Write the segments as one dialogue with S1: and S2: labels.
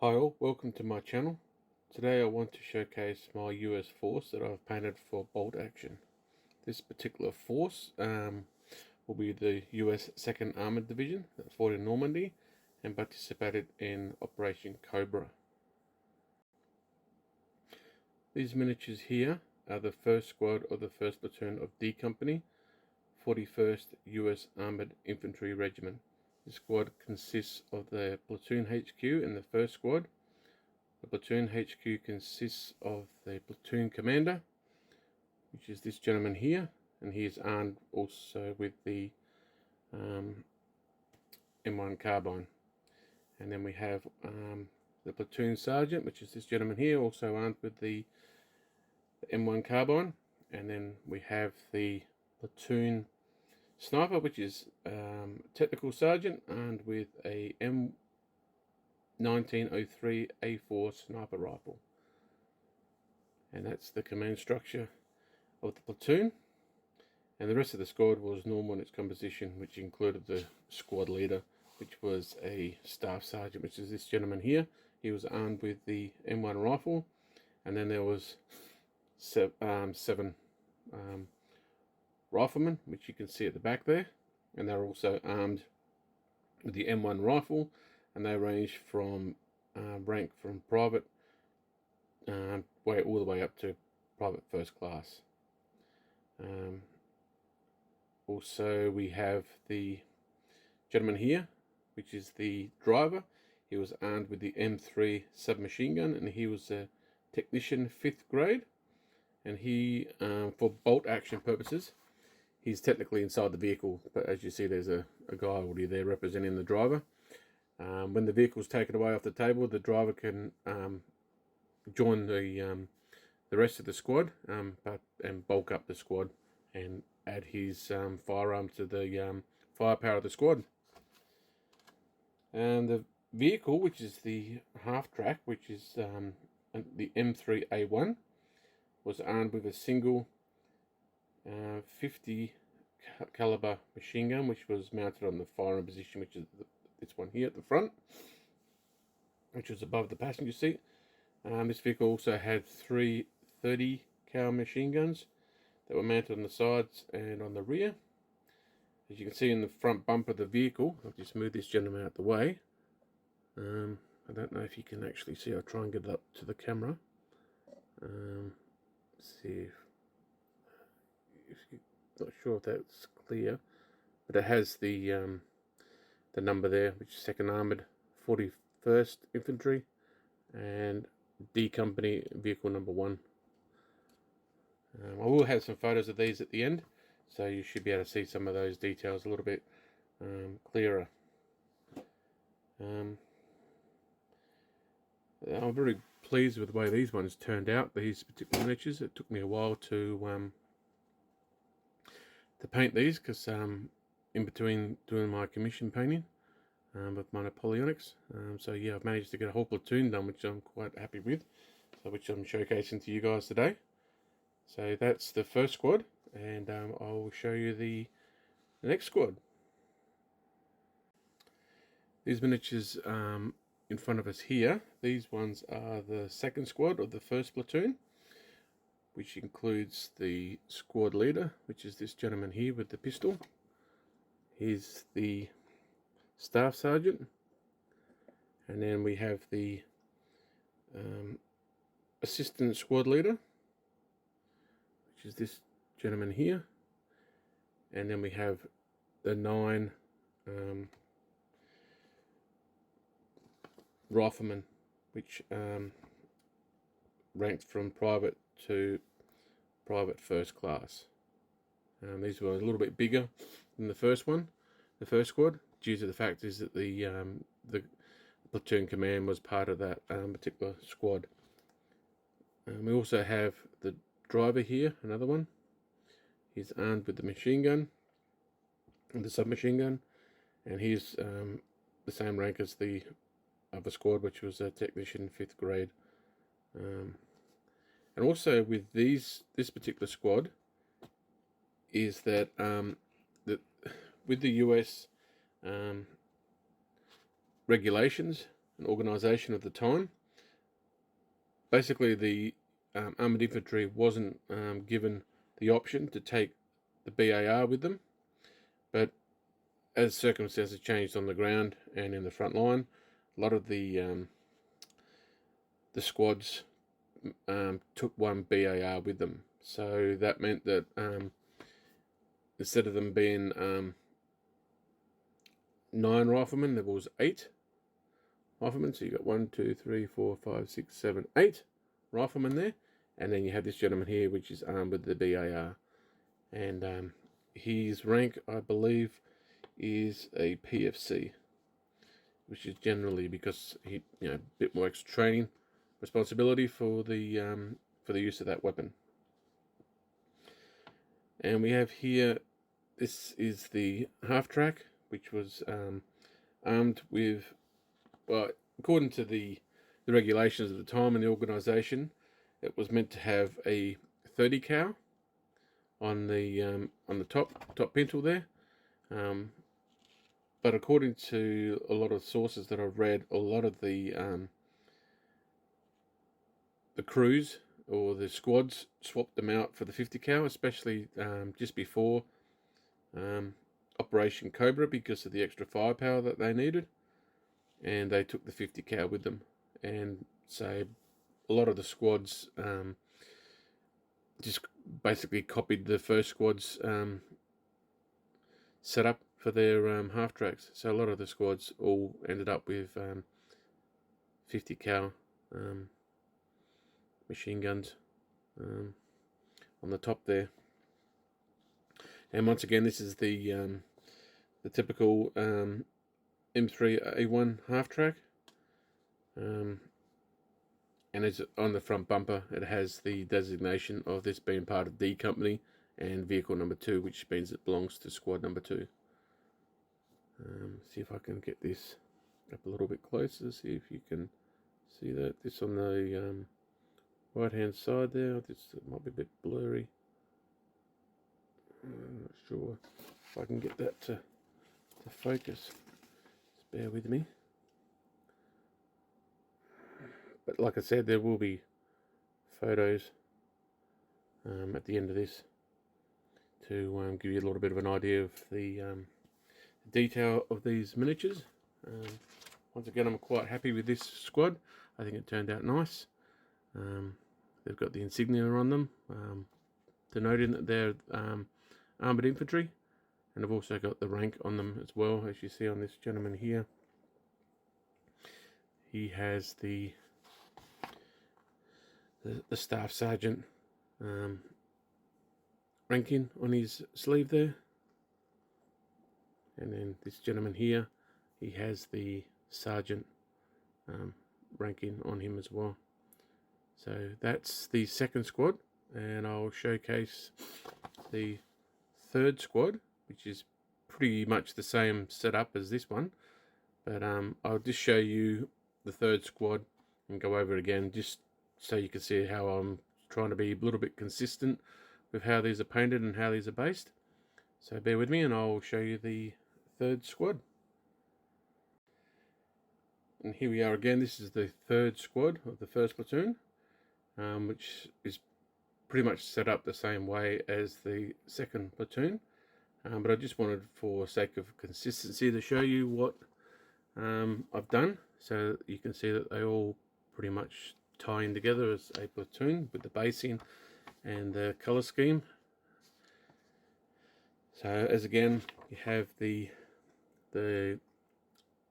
S1: Hi all, welcome to my channel. Today I want to showcase my US force that I've painted for bolt action. This particular force will be the US 2nd Armored Division that fought in Normandy and participated in Operation Cobra. These miniatures here are the 1st Squad of the 1st Platoon of D Company, 41st US Armored Infantry Regiment. The squad consists of the Platoon HQ and the 1st Squad. The Platoon HQ consists of the Platoon Commander, which is this gentleman here, and he is armed also with the M1 carbine. And then we have the Platoon Sergeant, which is this gentleman here, also armed with the M1 carbine. And then we have the Platoon Sniper, which is Technical Sergeant, armed with a M1903 A4 sniper rifle. And that's the command structure of the platoon. And the rest of the squad was normal in its composition, which included the squad leader, which was a staff sergeant, which is this gentleman here. He was armed with the M1 rifle, and then there was seven riflemen, which you can see at the back there, and they're also armed with the M1 rifle, and they range from rank from private all the way up to private first class. Also we have the gentleman here, which is the driver. He was armed with the M3 submachine gun, and he was a technician 5th grade, and he for bolt action purposes he's technically inside the vehicle, but as you see there's a guy already there representing the driver. When the vehicle's taken away off the table, the driver can join the rest of the squad and bulk up the squad and add his firearm to the firepower of the squad. And the vehicle, which is the half-track, which is the M3A1, was armed with a single 50 caliber machine gun, which was mounted on the firing position, which is this one here at the front, which was above the passenger seat. This vehicle also had 3 30 cal machine guns that were mounted on the sides and on the rear. As you can see in the front bumper of the vehicle, I'll just move this gentleman out the way. I don't know if you can actually see. I'll try and get it up to the camera. See if you're not sure if that's clear, but it has the number there, which is 2nd Armored 41st Infantry and D Company vehicle number 1. I will have some photos of these at the end, so you should be able to see some of those details a little bit clearer. I'm very pleased with the way these ones turned out, these particular miniatures. It took me a while to paint these, because in between doing my commission painting with my Napoleonics, so yeah, I've managed to get a whole platoon done, which I'm quite happy with, so which I'm showcasing to you guys today. So that's the 1st squad, and I'll show you the next squad. These miniatures in front of us here, these ones are the 2nd squad of the 1st platoon, which includes the squad leader, which is this gentleman here with the pistol. He's the staff sergeant, and then we have the assistant squad leader, which is this gentleman here, and then we have the 9 riflemen, which ranked from private to private first class. These were a little bit bigger than the first one, the 1st squad, due to the fact is that the platoon command was part of that particular squad. We also have the driver here, another one. He's armed with the machine gun and the submachine gun, and he's the same rank as the other squad, which was a technician 5th grade. And also with this particular squad is that with the US regulations, and organisation of the time. Basically, the Armored Infantry wasn't given the option to take the BAR with them, but as circumstances changed on the ground and in the front line, a lot of the squads took one BAR with them. So that meant that instead of them being 9 riflemen, there was 8 riflemen. So you got 1, 2, 3, 4, 5, 6, 7, 8 riflemen there, and then you have this gentleman here, which is armed with the BAR, and his rank, I believe, is a PFC, which is generally because he, a bit more extra training responsibility for the use of that weapon. And we have here, this is the half track, which was armed with, well, according to the regulations of the time and the organisation, it was meant to have a 30 cal on the top pintle there. But according to a lot of sources that I've read, a lot of the crews or the squads swapped them out for the 50 cal, especially just before Operation Cobra, because of the extra firepower that they needed, and they took the 50 cal with them. And so a lot of the squads just basically copied the first squad's setup for their half tracks. So a lot of the squads all ended up with 50 cal machine guns on the top there. And once again, this is the typical M3A1 half track, and it's on the front bumper. It has the designation of this being part of D Company and vehicle number 2, which means it belongs to squad number 2. See if I can get this up a little bit closer, see if you can see that. This on the right hand side there, this might be a bit blurry. I'm not sure if I can get that to focus. Just bear with me. But like I said, there will be photos at the end of this to give you a little bit of an idea of the detail of these miniatures. Once again, I'm quite happy with this squad. I think it turned out nice. They've got the insignia on them, denoting that they're Armored Infantry, and I've also got the rank on them as well, as you see on this gentleman here. He has the Staff Sergeant ranking on his sleeve there. And then this gentleman here, he has the Sergeant ranking on him as well. So that's the second squad, and I'll showcase the third squad, which is pretty much the same setup as this one, but I'll just show you the third squad and go over it again, just so you can see how I'm trying to be a little bit consistent with how these are painted and how these are based. So bear with me and I'll show you the third squad. And here we are again. This is the third squad of the first platoon, which is pretty much set up the same way as the second platoon, but I just wanted, for sake of consistency, to show you what I've done, so you can see that they all pretty much tie in together as a platoon with the basing and the colour scheme. So as again, you have the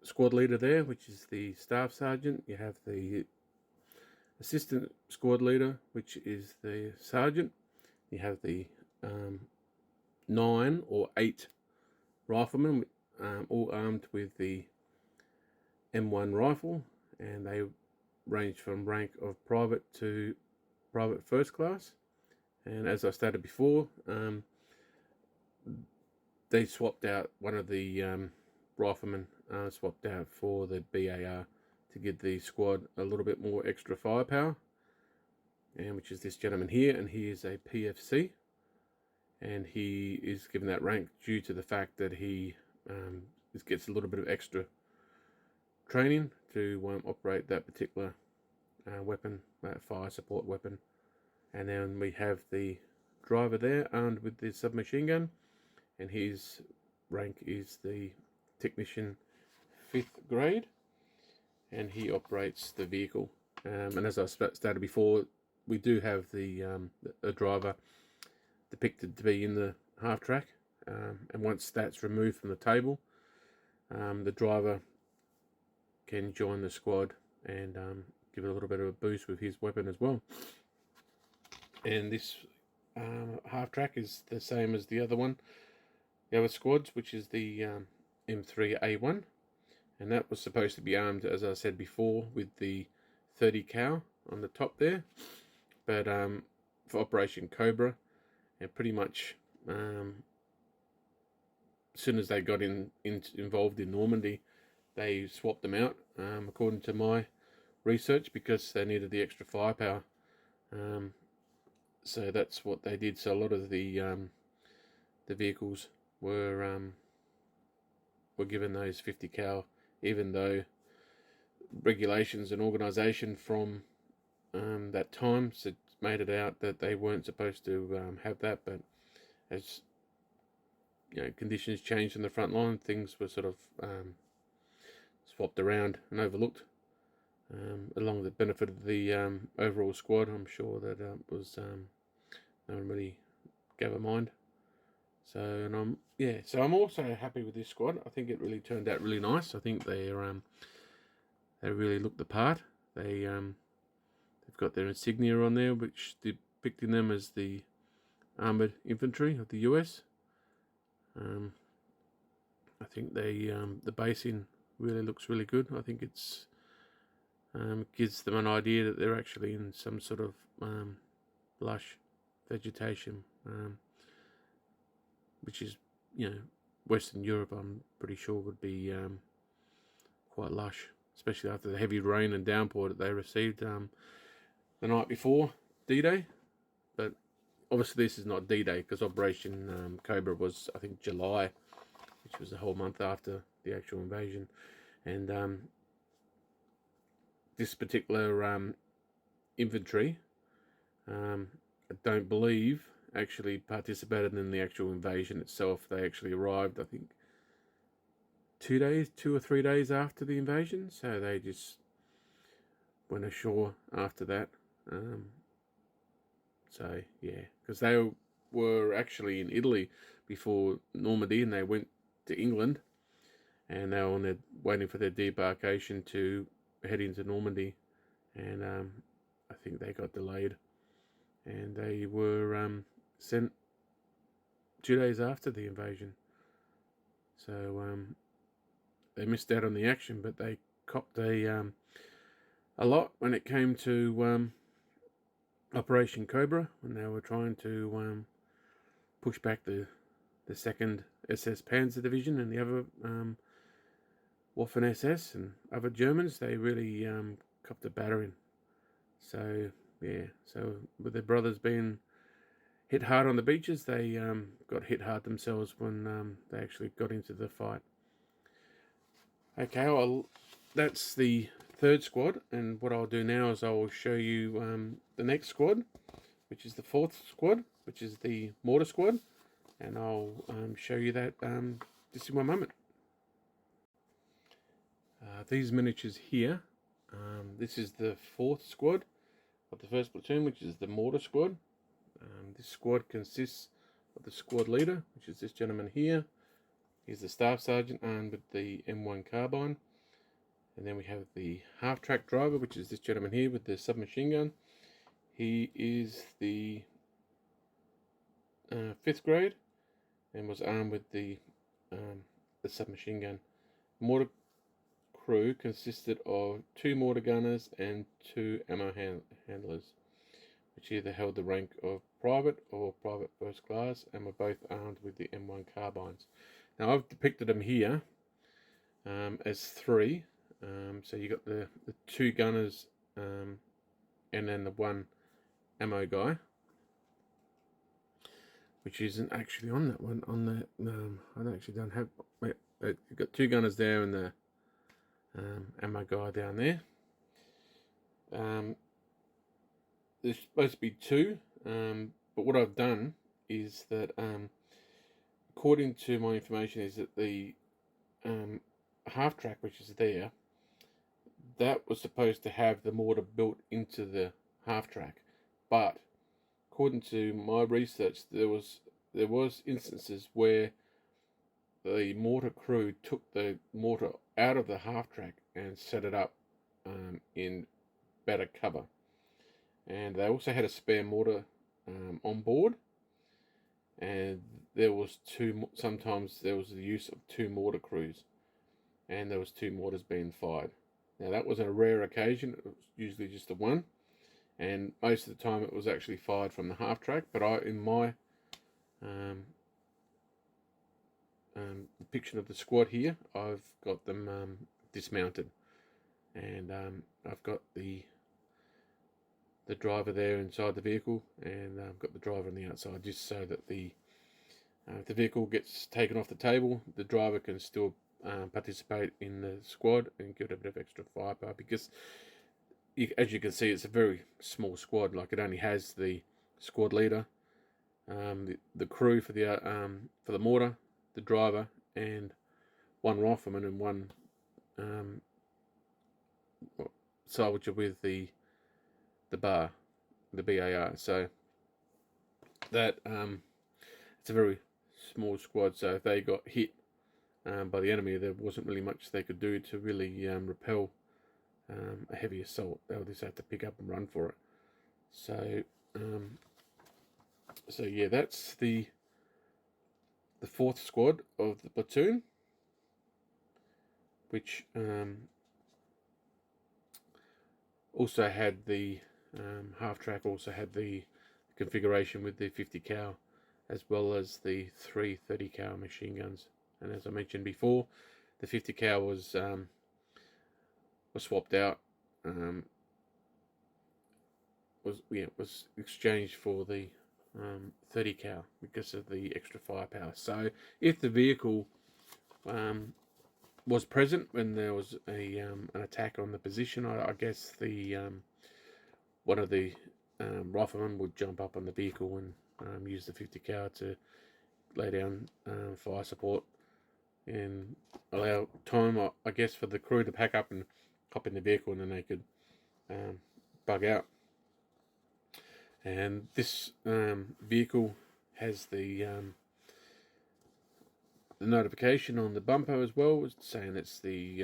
S1: squad leader there, which is the Staff Sergeant. You have the Assistant Squad Leader, which is the Sergeant. You have the 9 or 8 riflemen, all armed with the M1 rifle, and they range from rank of private to private first class. And as I stated before, they swapped out one of the riflemen, swapped out for the BAR to give the squad a little bit more extra firepower, and which is this gentleman here, and he is a PFC, and he is given that rank due to the fact that he gets a little bit of extra training to operate that particular weapon, that fire support weapon. And then we have the driver there armed with the submachine gun, and his rank is the technician 5th grade, and he operates the vehicle. And as I stated before, we do have the driver depicted to be in the half track, and once that's removed from the table, the driver can join the squad and give it a little bit of a boost with his weapon as well. And this half track is the same as the other one, the other squads, which is the M3A1, and that was supposed to be armed, as I said before, with the 30 cal on the top there, but for Operation Cobra, and pretty much as soon as they got involved in Normandy, they swapped them out, according to my research, because they needed the extra firepower. So that's what they did. So a lot of the vehicles were given those 50 cal, even though regulations and organisation from that time made it out that they weren't supposed to have that. But as conditions changed in the front line, things were sort of swapped around and overlooked, along the benefit of the overall squad. I'm sure that was no one really gave a mind. So, and I'm also happy with this squad. I think it really turned out really nice. I think they really look the part. They've got their insignia on there, which depicting them as the Armored Infantry of the US. I think the basing really looks really good. I think it's gives them an idea that they're actually in some sort of lush vegetation, which is, Western Europe, I'm pretty sure would be quite lush, especially after the heavy rain and downpour that they received the night before D-Day. But obviously this is not D-Day, because Operation Cobra was, I think, July, which was a whole month after the actual invasion. And this particular infantry, I don't believe actually participated in the actual invasion itself. They actually arrived, I think, 2 or 3 days after the invasion, so they just went ashore after that. So yeah, because they were actually in Italy before Normandy, and they went to England, and they were waiting for their debarkation to head into Normandy, and I think they got delayed, and they were sent 2 days after the invasion. So they missed out on the action, but they copped a lot when it came to Operation Cobra, when they were trying to push back the 2nd SS Panzer Division and the other Waffen SS and other Germans. They really copped a battering. So yeah, so with their brothers being hit hard on the beaches, they got hit hard themselves when they actually got into the fight. Okay, well, that's the 3rd squad, and what I'll do now is I'll show you the next squad, which is the 4th squad, which is the mortar squad, and I'll show you that just in one moment. These miniatures here, this is the 4th squad of the 1st platoon, which is the mortar squad. This squad consists of the squad leader, which is this gentleman here. He's the staff sergeant armed with the M1 carbine. And then we have the half-track driver, which is this gentleman here with the submachine gun. He is the 5th grade and was armed with the submachine gun. Mortar crew consisted of 2 mortar gunners and 2 ammo handlers, which either held the rank of private or private 1st class, and were both armed with the M1 carbines. Now I've depicted them here as 3. So you got the 2 gunners and then the 1 ammo guy, which isn't actually on that one. On the I actually don't have. Wait, you've got 2 gunners there and and my guy down there. There's supposed to be two, but what I've done is that, according to my information, is that the half track which is there, that was supposed to have the mortar built into the half track, but according to my research, there was instances where the mortar crew took the mortar out of the half track and set it up in better cover, and they also had a spare mortar on board, and there was sometimes there was the use of two mortar crews, and there was two mortars being fired. Now that was a rare occasion. It was usually just the one, and most of the time it was actually fired from the half track. But in my depiction of the squad here, I've got them dismounted, and I've got the driver there inside the vehicle, and I've got the driver on the outside, just so that if the vehicle gets taken off the table, the driver can still participate in the squad and give it a bit of extra firepower, because as you can see, it's a very small squad. Like, it only has the squad leader, the crew for the mortar, the driver, and one rifleman and one soldier with the bar, the BAR. So that it's a very small squad. So if they got hit by the enemy, there wasn't really much they could do to really repel a heavy assault. They'll just have to pick up and run for it. So so yeah, that's the fourth squad of the platoon, which also had the half track, also had the configuration with the 50 cal, as well as the 3 30 cal machine guns. And as I mentioned before, the 50 cal was swapped out, was exchanged for the 30 cal because of the extra firepower. So if the vehicle was present when there was an attack on the position, I guess the one of the riflemen would jump up on the vehicle and use the 50 cal to lay down fire support and allow time, I guess, for the crew to pack up and hop in the vehicle, and then they could bug out. And this vehicle has the notification on the bumper as well, saying it's the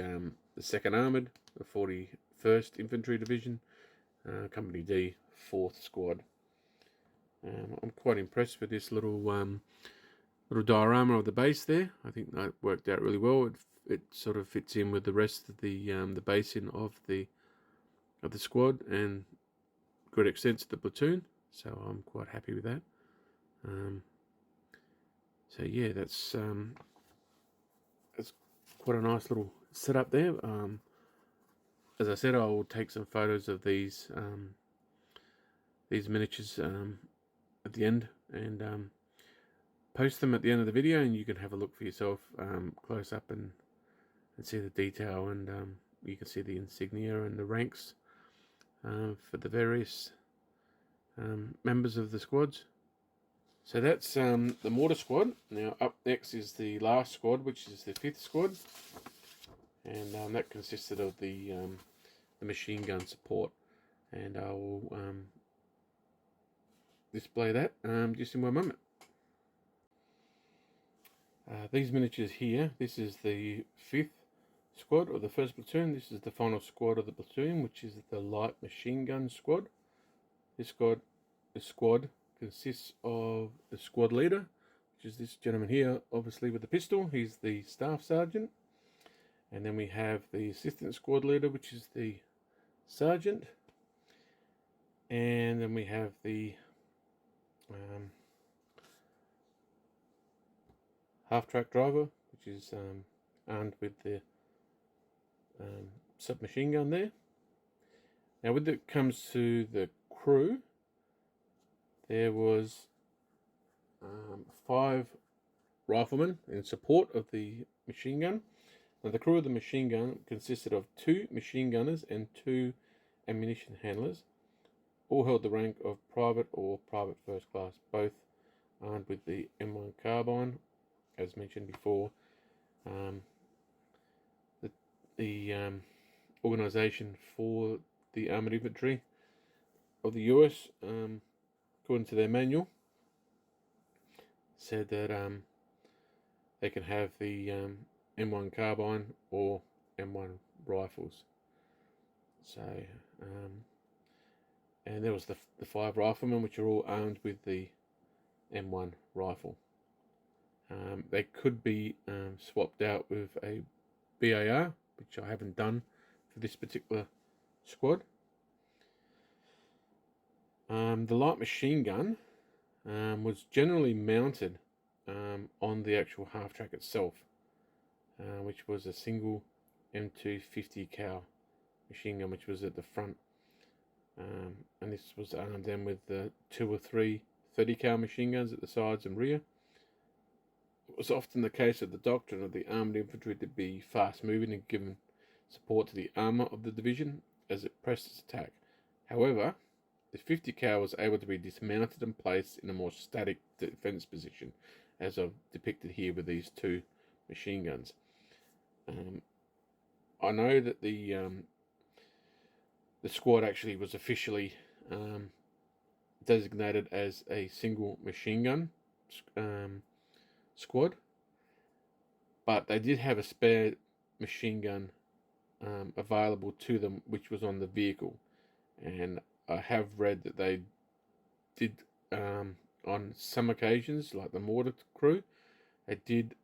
S1: 2nd Armored, the 41st Infantry Division, Company D, 4th Squad. I'm quite impressed with this little diorama of the base there. I think that worked out really well. It sort of fits in with the rest of the basing of the squad, and good extent to the platoon. So I'm quite happy with that. So yeah, that's quite a nice little setup there. As I said, I will take some photos of these miniatures at the end, and post them at the end of the video, and you can have a look for yourself close up and see the detail, and you can see the insignia and the ranks for the various members of the squads. So that's the mortar squad. Now up next is the last squad, which is the 5th squad, and that consisted of the machine gun support, and I will display that just in one moment. These miniatures here, this is the 5th squad of the 1st platoon. This is the final squad of the platoon, which is the light machine gun squad. This squad consists of the squad leader, which is this gentleman here, obviously with the pistol. He's the staff sergeant. And then we have the assistant squad leader, which is the sergeant. And then we have the half-track driver, which is armed with the submachine gun there. Now when it comes to the crew, there was 5 riflemen in support of the machine gun, Now, the crew of the machine gun consisted of 2 machine gunners and 2 ammunition handlers, all held the rank of private or private first class, both armed with the M1 carbine, as mentioned before. The organisation for the Armored Infantry of the US, according to their manual, said that they can have the M1 carbine or M1 rifles. So, and there was the 5 riflemen, which are all armed with the M1 rifle. They could be swapped out with a BAR, which I haven't done for this particular squad. The light machine gun was generally mounted on the actual half track itself, which was a single M250 cal machine gun, which was at the front, and this was armed then with the 2 or 3 30 cal machine guns at the sides and rear. It was often the case of the doctrine of the armoured infantry to be fast moving and given support to the armour of the division as it pressed its attack. However, the 50 cal was able to be dismounted and placed in a more static defence position, as I've depicted here with these 2 machine guns. I know that the squad actually was officially designated as a single machine gun squad, but they did have a spare machine gun available to them, which was on the vehicle, and I have read that they did on some occasions, like the mortar crew, they did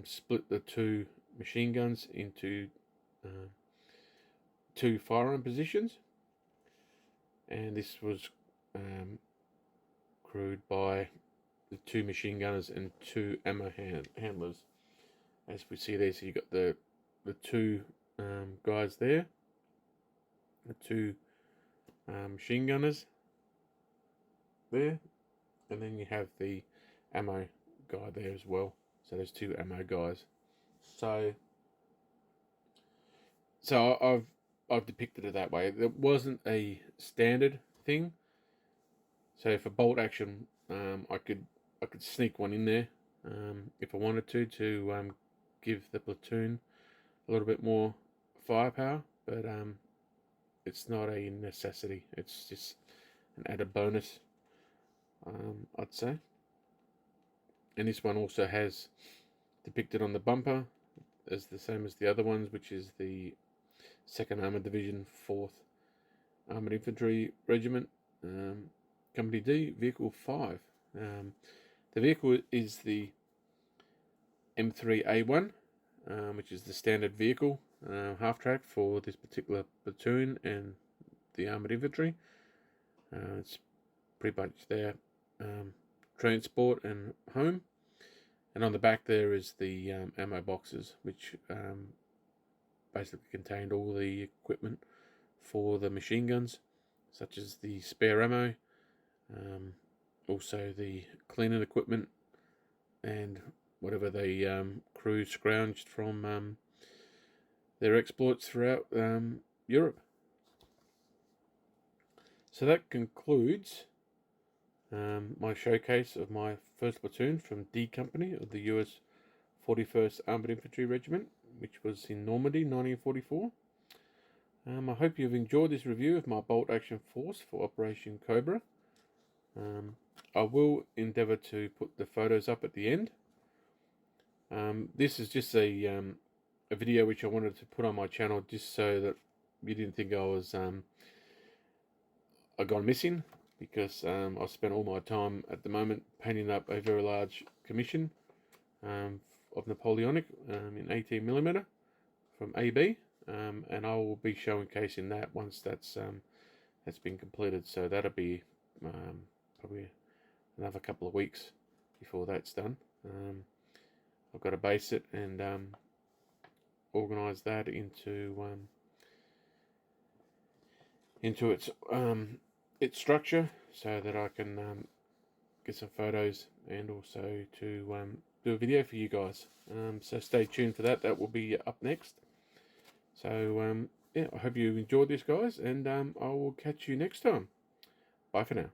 S1: split the 2 machine guns into 2 firearm positions, and this was crewed by the 2 machine gunners and 2 ammo handlers, as we see there. So you got the 2 guys there, the 2 machine gunners there, and then you have the ammo guy there as well. So there's 2 ammo guys. So I've depicted it that way. It wasn't a standard thing. So for bolt action, I could sneak one in there if I wanted to give the platoon a little bit more firepower, but it's not a necessity. It's just an added bonus, I'd say. And this one also has depicted on the bumper as the same as the other ones, which is the 2nd Armoured Division, 4th Armored Infantry Regiment, Company D, Vehicle 5. The vehicle is the M3A1, which is the standard vehicle, half-track for this particular platoon and the Armoured Infantry. It's pretty much their transport and home. And on the back there is the ammo boxes, which basically contained all the equipment for the machine guns, such as the spare ammo, also the cleaning equipment, and whatever the crew scrounged from their exploits throughout Europe. So that concludes my showcase of my 1st platoon from D Company of the US 41st Armored Infantry Regiment, which was in Normandy, 1944. I hope you've enjoyed this review of my bolt action force for Operation Cobra. I will endeavour to put the photos up at the end. This is just a video which I wanted to put on my channel, just so that you didn't think I gone missing, because I've spent all my time at the moment painting up a very large commission of Napoleonic in 18mm from AB, and I will be showcasing that once that's been completed. So that'll be probably another couple of weeks before that's done. I've got to base it and organise that into its structure, so that I can get some photos, and also to do a video for you guys. So stay tuned for that. That will be up next. So yeah, I hope you enjoyed this, guys, and I will catch you next time. Bye for now.